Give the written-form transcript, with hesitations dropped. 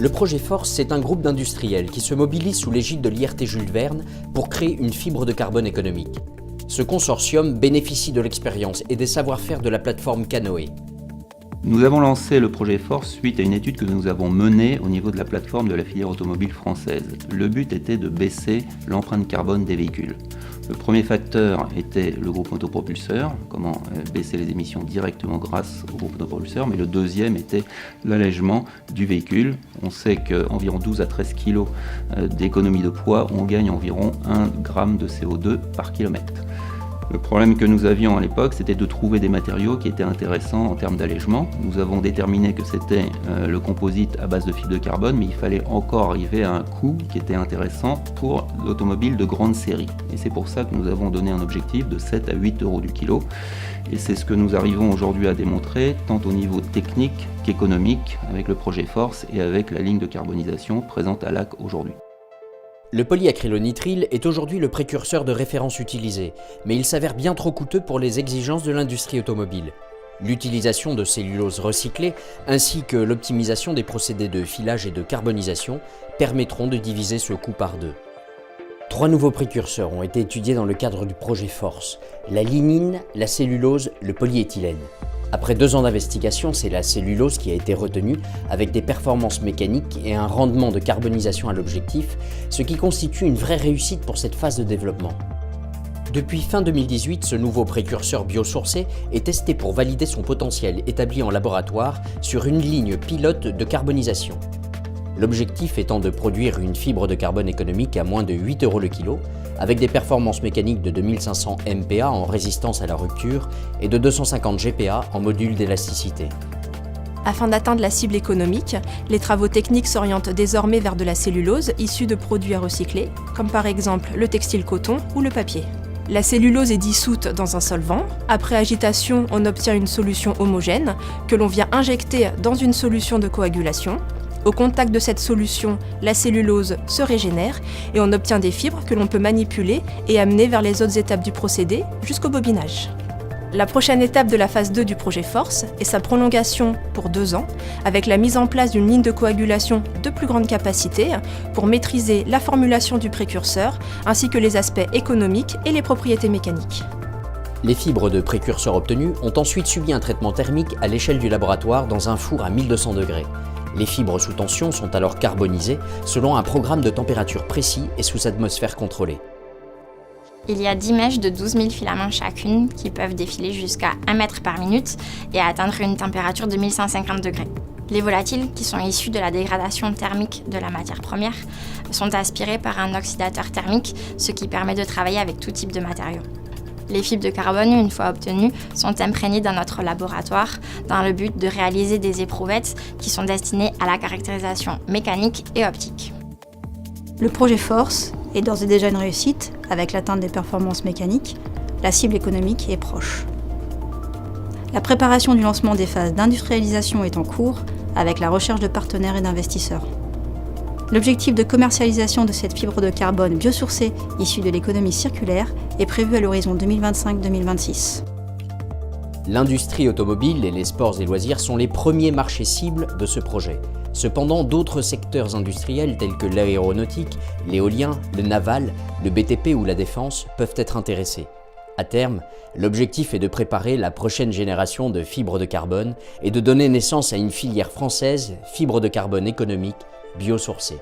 Le projet Force, c'est un groupe d'industriels qui se mobilise sous l'égide de l'IRT Jules Verne pour créer une fibre de carbone économique. Ce consortium bénéficie de l'expérience et des savoir-faire de la plateforme Canoë. Nous avons lancé le projet Force suite à une étude que nous avons menée au niveau de la plateforme de la filière automobile française. Le but était de baisser l'empreinte carbone des véhicules. Le premier facteur était le groupe autopropulseur, comment baisser les émissions directement grâce au groupe autopropulseur, mais le deuxième était l'allègement du véhicule. On sait qu'environ 12 à 13 kg d'économie de poids, on gagne environ 1 g de CO2 par kilomètre. Le problème que nous avions à l'époque, c'était de trouver des matériaux qui étaient intéressants en termes d'allègement. Nous avons déterminé que c'était le composite à base de fibre de carbone, mais il fallait encore arriver à un coût qui était intéressant pour l'automobile de grande série. Et c'est pour ça que nous avons donné un objectif de 7 à 8 euros du kilo. Et c'est ce que nous arrivons aujourd'hui à démontrer, tant au niveau technique qu'économique, avec le projet Force et avec la ligne de carbonisation présente à l'AC aujourd'hui. Le polyacrylonitrile est aujourd'hui le précurseur de référence utilisé, mais il s'avère bien trop coûteux pour les exigences de l'industrie automobile. L'utilisation de cellulose recyclée ainsi que l'optimisation des procédés de filage et de carbonisation permettront de diviser ce coût par deux. 3 nouveaux précurseurs ont été étudiés dans le cadre du projet Force: la lignine, la cellulose, le polyéthylène. Après 2 ans d'investigation, c'est la cellulose qui a été retenue avec des performances mécaniques et un rendement de carbonisation à l'objectif, ce qui constitue une vraie réussite pour cette phase de développement. Depuis fin 2018, ce nouveau précurseur biosourcé est testé pour valider son potentiel établi en laboratoire sur une ligne pilote de carbonisation. L'objectif étant de produire une fibre de carbone économique à moins de 8 euros le kilo, avec des performances mécaniques de 2500 MPa en résistance à la rupture et de 250 GPa en module d'élasticité. Afin d'atteindre la cible économique, les travaux techniques s'orientent désormais vers de la cellulose issue de produits à recycler, comme par exemple le textile coton ou le papier. La cellulose est dissoute dans un solvant. Après agitation, on obtient une solution homogène que l'on vient injecter dans une solution de coagulation. Au contact de cette solution, la cellulose se régénère et on obtient des fibres que l'on peut manipuler et amener vers les autres étapes du procédé jusqu'au bobinage. La prochaine étape de la phase 2 du projet Force est sa prolongation pour 2 ans, avec la mise en place d'une ligne de coagulation de plus grande capacité pour maîtriser la formulation du précurseur, ainsi que les aspects économiques et les propriétés mécaniques. Les fibres de précurseurs obtenues ont ensuite subi un traitement thermique à l'échelle du laboratoire dans un four à 1200 degrés. Les fibres sous tension sont alors carbonisées selon un programme de température précis et sous atmosphère contrôlée. Il y a 10 mèches de 12 000 filaments chacune qui peuvent défiler jusqu'à 1 mètre par minute et atteindre une température de 1150 degrés. Les volatiles, qui sont issus de la dégradation thermique de la matière première, sont aspirés par un oxydateur thermique, ce qui permet de travailler avec tout type de matériaux. Les fibres de carbone, une fois obtenues, sont imprégnées dans notre laboratoire dans le but de réaliser des éprouvettes qui sont destinées à la caractérisation mécanique et optique. Le projet Force est d'ores et déjà une réussite avec l'atteinte des performances mécaniques. La cible économique est proche. La préparation du lancement des phases d'industrialisation est en cours avec la recherche de partenaires et d'investisseurs. L'objectif de commercialisation de cette fibre de carbone biosourcée issue de l'économie circulaire est prévu à l'horizon 2025-2026. L'industrie automobile et les sports et loisirs sont les premiers marchés cibles de ce projet. Cependant, d'autres secteurs industriels tels que l'aéronautique, l'éolien, le naval, le BTP ou la défense peuvent être intéressés. À terme, l'objectif est de préparer la prochaine génération de fibres de carbone et de donner naissance à une filière française fibre de carbone économique biosourcée.